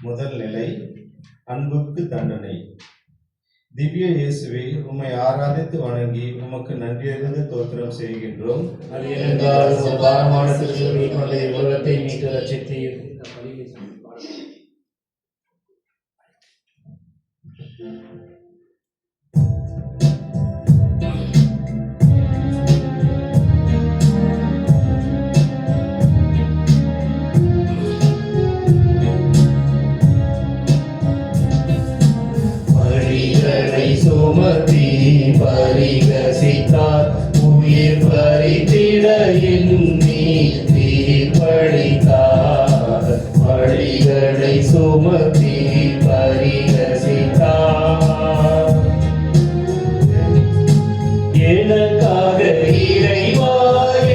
முதல் நிலை, அன்புக்கு தண்டனை. திவ்ய இயேசுவே, உம்மை ஆராதித்து வணங்கி உமக்கு நன்றியறிந்து தோத்திரம் செய்கின்றோம். அது ஏனென்றால் ஒரு பாரமான சிலுவையை கொண்டு உலகத்தை மீட்டு ரட்சித்தீர். சுமதி பரிகசித்தார், உயிர் பறித்திட எண்ணி தீர்ப்பளித்தார். பழிகளை சுமதி பரிகசித்தார். எனக்காக இறைவா,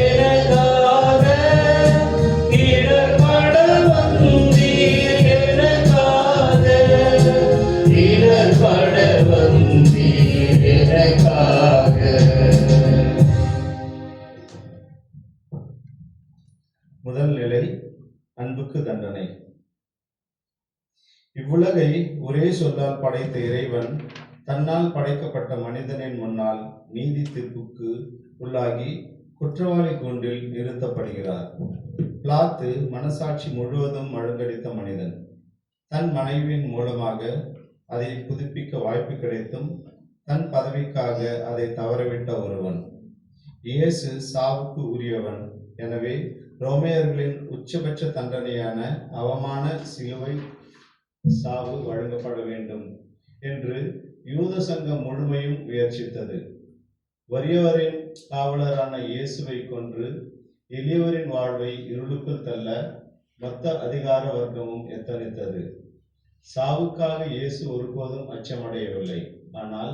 எனக்காக இடர்பட வந்தீர். எனக்காக இடர்பட வந்தீர். எனக்காக. முதல் நிலை, அன்புக்கு தண்டனை. இவ்வுலகை ஒரே சொல்லால் படைத்த இறைவன் தன்னால் படைக்கப்பட்ட மனிதனின் முன்னால் நீதி தீர்ப்புக்கு உள்ளாகி குற்றவாளி கூண்டில் நிறுத்தப்படுகிறார். பிலாத்து மனசாட்சி முழுவதும் மழுங்கடித்த மனிதன். தன் மனைவியின் மூலமாக அதை புதுப்பிக்க வாய்ப்பு கிடைத்தும் தன் பதவிக்காக அதை தவறவிட்ட ஒருவன். இயேசு சாவுக்கு உரியவன். எனவே ரோமையர்களின் உச்சபட்ச தண்டனையான அவமான சிலுவை சாவு வழங்கப்பட வேண்டும் என்று யூத சங்கம் முழுமையும் முயற்சித்தது. வறியவரின் காவலரான இயேசுவை கொன்று எளியவரின் வாழ்வை இருளுக்குள் தள்ள மொத்த அதிகார வர்க்கமும் எத்தனித்தது. சாவுக்காக இயேசு ஒருபோதும் அச்சமடையவில்லை. ஆனால்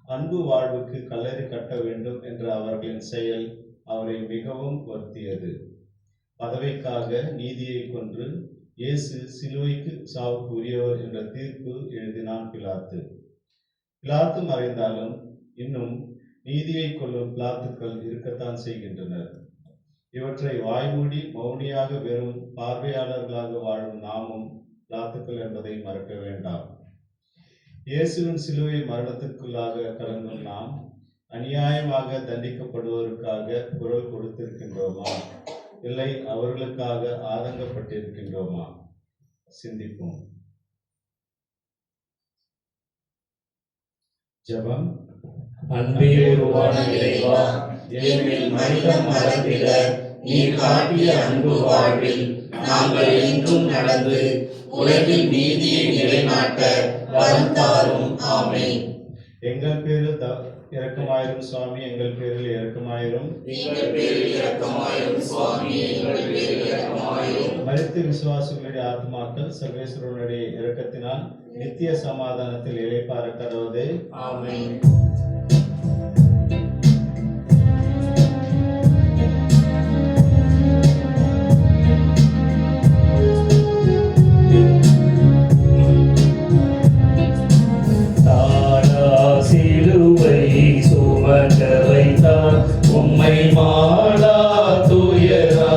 அன்பு வாழ்வுக்கு கல்லறை கட்ட வேண்டும் என்ற அவர்களின் செயல் அவரை மிகவும் வருத்தியது. பதவிக்காக நீதியை கொன்று இயேசு சிலுவைக்கு சாவுக்கு உரியவர் என்ற தீர்ப்பு எழுதினான் பிலாத்து. பிலாத்து மறைந்தாலும் இன்னும் நீதியை கொள்ளும் பிலாத்துக்கள் இருக்கத்தான் செய்கின்றனர். இவற்றை வாய்மூடி மௌனியாக வெறும் பார்வையாளர்களாக வாழும் நாமும் பிலாத்துக்கள் என்பதை மறக்க வேண்டாம். இயேசுவின் சிலுவை மரணத்துக்குள்ளாக கலங்கும் நாம் அநியாயமாக தண்டிக்கப்படுவோருக்காக குரல் கொடுத்திருக்கின்றோமா, இல்லை அவர்களுக்காக ஆதங்கப்பட்டிருக்கின்றோமா? சிந்திப்போம். ஜெபம். அன்பே உருவான இறைவா, ஏனெனில் மனிதம் மறந்திட நீர் காட்டிய அன்பு வாழ்வில் நாங்கள் என்றும் நடந்து உலகில் நீதியை நிலைநாட்ட வரம் தாரும். ஆமென். எங்கள் பேரில் இரக்கமாயிரும் சுவாமி, எங்கள் பேரில் இரக்கமாயிரும். எங்கள் பேரில் இரக்கமாயிரும் சுவாமி, எங்கள் பேரில் இரக்கமாயிரும். மரித்த விசுவாசிகளுடைய ஆத்மாக்கள் சர்வேஸ்வரனுடைய இரக்கத்தினால் நித்திய சமாதானத்தில் இளைப்பாற கடவுளே. ஆமென். உம்மை மாளா துயரா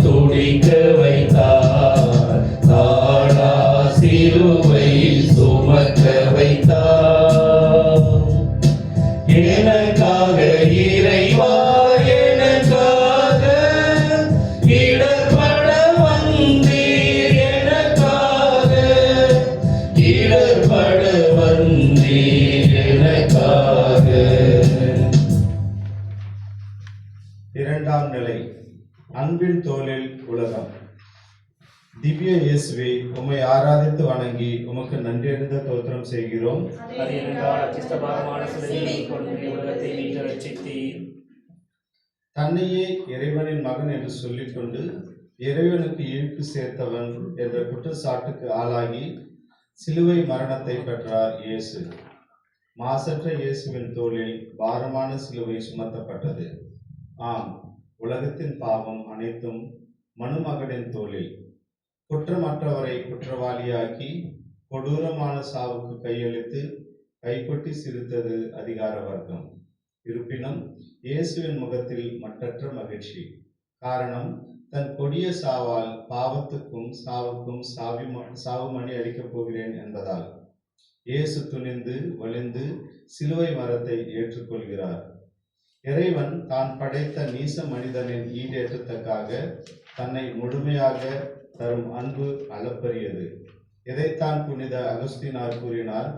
துடிக்க வைத்தார். தாழா சிலுவை சுமக்க வைத்தார். எனக்காக இறைவா, எனக்காக இடர்பட வந்தீர். எனக்காக இடர்பட வந்தீர். எனக்காக. இரண்டாம் நிலை, அன்பின் தோளில் உலகம். திவ்ய இயேசுவே, உம்மை ஆராதித்து வணங்கி உமக்கு நன்றியறிந்த தோத்திரம் செய்கிறோம். தன்னையே இறைவனின் மகன் என்று சொல்லிக்கொண்டு இறைவனுக்கு இழுக்கு சேர்த்தவன் என்ற குற்றச்சாட்டுக்கு ஆளாகி சிலுவை மரணத்தை பெற்றார் இயேசு. மாசற்ற இயேசுவின் தோளில் பாரமான சிலுவை சுமத்தப்பட்டது. ஆம், உலகத்தின் பாவம் அனைத்தும் மனுமகனின் தோளில். குற்றமற்றவரை குற்றவாளியாக்கி கொடூரமான சாவுக்கு கையளித்து கைப்பற்றி சிரித்தது அதிகார வர்க்கம். இருப்பினும் இயேசுவின் முகத்தில் மட்டற்ற மகிழ்ச்சி. காரணம், தன் கொடிய சாவால் பாவத்துக்கும் சாவுக்கும் சாவுமணி அடிக்கப் போகிறேன் என்பதால் இயேசு துணிந்து வலிந்து சிலுவை மரத்தை ஏற்றுக்கொள்கிறார். இறைவன் தான் படைத்த நீச மனிதனின் ஈடேற்றத்துக்காக தன்னை முழுமையாக தரும் அன்பு அளப்பரியது. இதைத்தான் புனித அகஸ்தீனார் கூறினார்,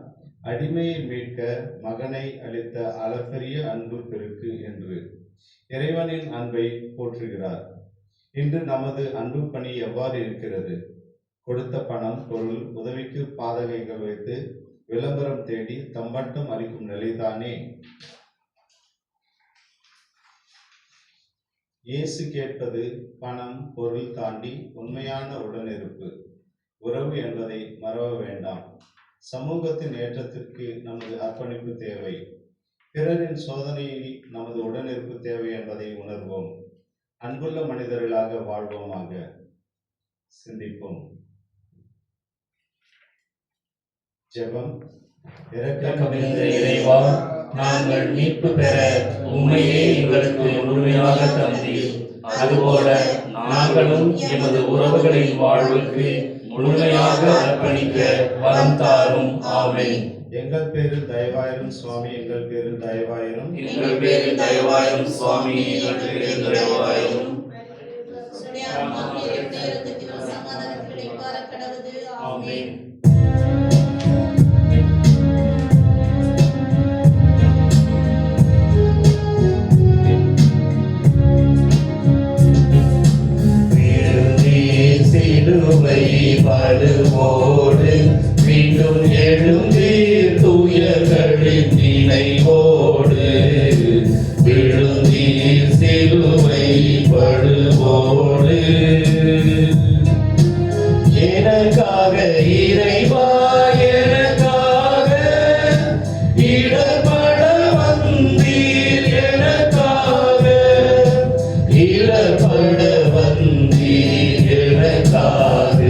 அடிமையை மீட்க மகனை அளித்த அளப்பரிய அன்பு பெருக்கு என்று. இறைவனின் அன்பை போற்றுகிறார். இன்று நமது அன்பு பணி எவ்வாறு இருக்கிறது? கொடுத்த பணம், பொருள், உதவிக்கு பாதகைகள் வைத்து விளம்பரம் தேடி தம்பட்டம் அளிக்கும் நிலைதானே. இயேசு கேட்பது பணம், பொருள் தாண்டி உண்மையான உடனிருப்பு, உறவு என்பதை மறவ வேண்டாம். சமூகத்தின் ஏற்றத்திற்கு நமது அர்ப்பணிப்பு தேவை. பிறரின் சோதனையில் நமது உடனிருப்பு தேவை என்பதை உணர்வோம். அன்புள்ள மனிதர்களாக வாழ்வோமாக. சிந்திப்போம். ஜெபம். இரக்கமிகுந்த இறைவா, நாங்கள் மீட்பு பெற உம்மையே எங்களுக்கு முழுமையாக தந்தீர். அதுபோல நாங்களும் எமது உறவுகளின் வாழ்வுக்கு முழுமையாக அர்ப்பணிக்க வரம் தாரும். ஆமென். எங்கள் பேரில் தயவாயிரும் சுவாமி, எங்கள் பேரில் தயவாயிரும். எங்கள் பேரில் தயவாயிரும் சுவாமி, எங்கள் பேரில் தயவாயிரும். ஆமென். சிலுவை படுவோடு மீண்டும் எழுந்தீர் தூயர்களின் நினைவோடு. விழுந்தீர் சிலுவை படுவோடு. எனக்காக இறைவா, எனக்காக இடர்பட வந்தீர். எனக்காக இடர்பட வந்தீர். எனக்காக.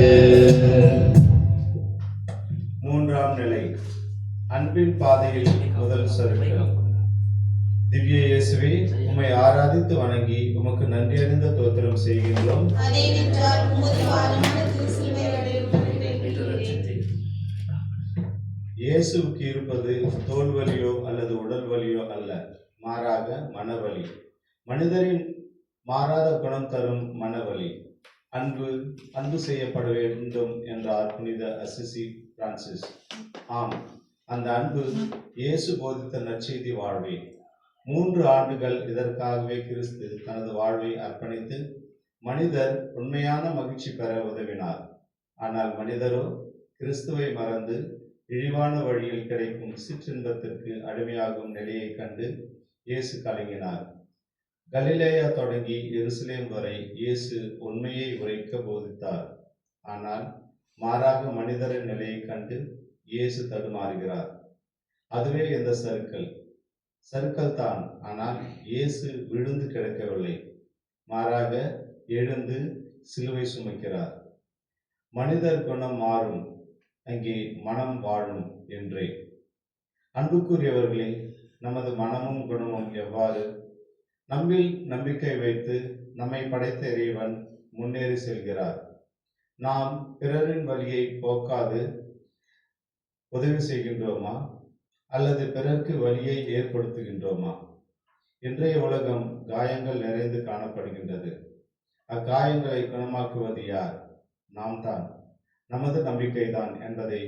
மூன்றாம் நிலை, அன்பின் பாதையில் முதல் சறுக்கல். திவ்ய இயேசுவே, உம்மை ஆராதித்து வணங்கி உமக்கு நன்றி அறிந்த தோத்திரம் செய்கின்றோம். இயேசுவுக்கு இருப்பது தோல் வலியோ அல்லது உடல் வலியோ அல்ல, மாறாக மனவலி. மனிதரின் மாறாத குணம் தரும் மனவலி. அன்பு செய்யப்பட வேண்டும் என்றார் புனித அசிசி பிரான்சிஸ். ஆம், அந்த அன்பு இயேசு போதித்த நற்செய்தி வாழ்வே. 3 ஆண்டுகள் இதற்காகவே கிறிஸ்து தனது வாழ்வை அர்ப்பணித்து மனிதர் உண்மையான மகிழ்ச்சி பெற உதவினார். ஆனால் மனிதரோ கிறிஸ்துவை மறந்து இழிவான வழியில் கிடைக்கும் சிற்றின்பத்திற்கு அடிமையாகும் நிலையை கண்டு இயேசு கலங்கினார். கலிலேயா தொடங்கி எருசலேம் வரை இயேசு உண்மையை உரைக்க போதித்தார். ஆனால் மாறாக மனிதரின் நிலையை கண்டு இயேசு தடுமாறுகிறார். அதுவே இந்த சறுக்கல் தான். ஆனால் இயேசு விழுந்து கிடக்கவில்லை, மாறாக எழுந்து சிலுவை சுமக்கிறார். மனிதர் குணம் மாறும், அங்கே மனம் வாழும் என்றே. அன்புக்குரியவர்களே, நமது மனமும் குணமும் எவ்வாறு? நம்மில் நம்பிக்கை வைத்து நம்மை படைத்த இறைவன் முன்னேறி செல்கிறார். நாம் பிறரின் வலியை போக்காது உதவி செய்கின்றோமா அல்லது பிறருக்கு வலியை ஏற்படுத்துகின்றோமா? இன்றைய உலகம் காயங்கள் நிறைந்து காணப்படுகின்றது. அக்காயங்களை குணமாக்குவது யார்? நாம் தான். நமது நம்பிக்கைதான் என்பதை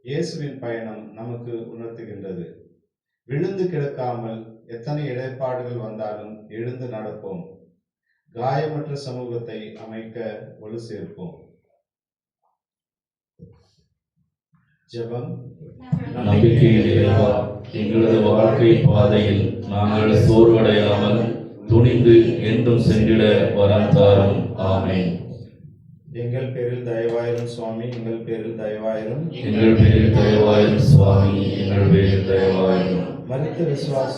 இயேசுவின் பயணம் நமக்கு உணர்த்துகின்றது. விழுந்து கிடக்காமல் எத்தனை இடைப்பாடுகள் வந்தாலும் எழுந்து நடப்போம். காயமற்ற சமூகத்தை அமைக்க வலு சேர்ப்போம். ஜெபம். நம்பிக்கையில் இறைவா, எங்களது வாழ்க்கை பாதையில் நாங்கள் சோர்வடையாமல் துணிந்து என்றும் சென்றிட வரம் தாரும். ஆமென். எங்கள் பேரில் தயவாயிரும் சுவாமி, எங்கள் பேரில் தயவாயிரும். எங்கள் பேரில் தயவாயிரும் சுவாமி, எங்கள் பேரில் தயவாயிரும். மரித்த விசுவாச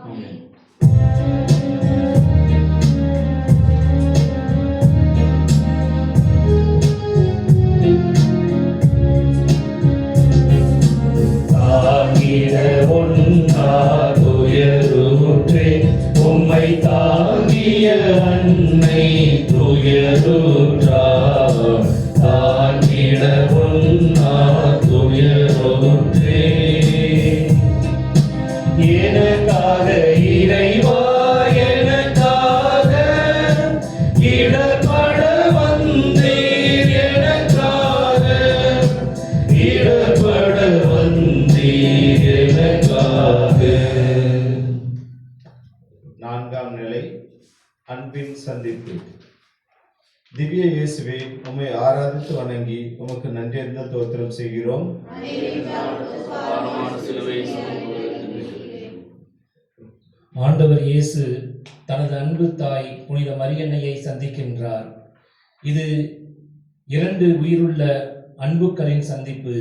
ஆமென். ஆகிட ஒன்றாதுயருற்றே உம்மை ஊற்றார் தாங்கிட உண்ணா துயரோற்றே. எனக்காக இறைவா எனக்காக இடர்பட வந்தீர், எனக்காக இடர்பட வந்தீர் எனக்காக. நான்காம் நிலை, அன்பின் சந்திப்பு. திவ்ய இயேசுவே, உம்மை ஆராதித்து வணங்கி உமக்கு நன்றியறிந்த தோத்திரம் செய்கிறோம். ஆண்டவர் இயேசு தனது அன்பு தாய் புனித மரியன்னையை சந்திக்கின்றார். இது 2 உயிருள்ள அன்புக்களின் சந்திப்பு.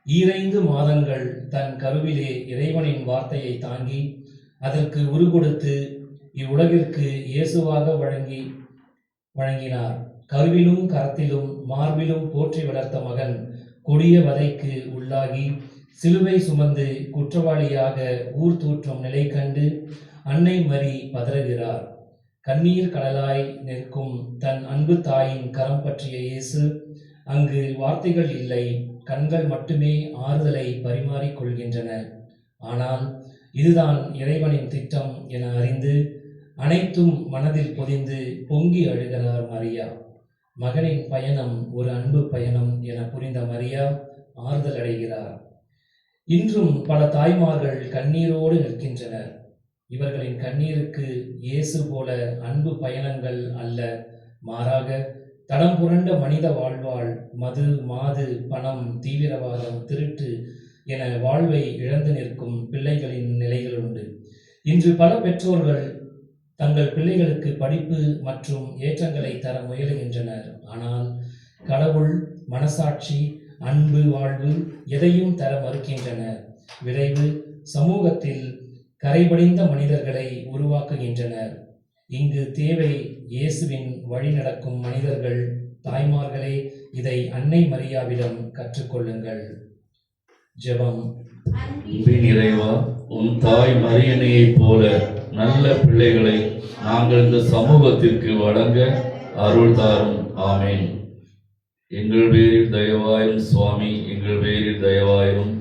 5 மாதங்கள் தன் கருவிலே இறைவனின் வார்த்தையை தாங்கி அதற்கு உருகொடுத்து இவ்வுலகிற்கு இயேசுவாக வழங்கினார். கருவிலும் கரத்திலும் மார்பிலும் போற்றி வளர்த்த மகன் கொடிய வதைக்கு உள்ளாகி சிலுவை சுமந்து குற்றவாளியாக ஊர் தூற்றும் நிலை கண்டு அன்னை மரி பதறுகிறார். கண்ணீர் கடலாய் நிற்கும் தன் அன்பு தாயின் கரம் பற்றிய இயேசு அங்கு வார்த்தைகள் இல்லை, கண்கள் மட்டுமே ஆறுதலை பரிமாறிக் கொள்கின்றன. ஆனால் இதுதான் இறைவனின் திட்டம் என அறிந்து அனைத்தும் மனதில் பொதிந்து பொங்கி அழுகிறார் மரியா. மகனின் பயணம் ஒரு அன்பு பயணம் என புரிந்த மரியா ஆறுதல் அடைகிறார். இன்றும் பல தாய்மார்கள் கண்ணீரோடு நிற்கின்றனர். இவர்களின் கண்ணீருக்கு இயேசு போல அன்பு பயணங்கள் அல்ல, மாறாக தடம் புரண்ட மனித வாழ்வாள் மது, மாது, பணம், தீவிரவாதம், திருட்டு என வாழ்வை இழந்து நிற்கும் பிள்ளைகளின் நிலைகள் உண்டு. இன்று பல பெற்றோர்கள் தங்கள் பிள்ளைகளுக்கு படிப்பு மற்றும் ஏற்றங்களை தர முயலுகின்றனர். ஆனால் கடவுள், மனசாட்சி, அன்பு, வாழ்வு எதையும் தர மறுக்கின்றனர். விரைவு சமூகத்தில் கரைபடிந்த மனிதர்களை உருவாக்குகின்றனர். இங்கு தேவை இயேசுவின் வழி நடக்கும் மனிதர்கள். தாய்மார்களே, இதை அன்னை மரியாவிடம் கற்றுக்கொள்ளுங்கள். ஜெபம். அன்பின் இறைவா, உன் தாய் மரியன்னையைப் போல நல்ல பிள்ளைகளை நாங்கள் இந்த சமூகத்திற்கு வழங்க அருள் தாரும். ஆமென். எங்கள் பேரில் தயவாயும் சுவாமி, எங்கள் பேரில் தயவாயும்.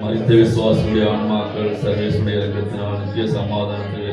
மரித்த விசுவாசியுடைய ஆன்மாக்கள் சர்வேசுடைய இரக்கத்தினால் நித்திய சமாதானத்தில்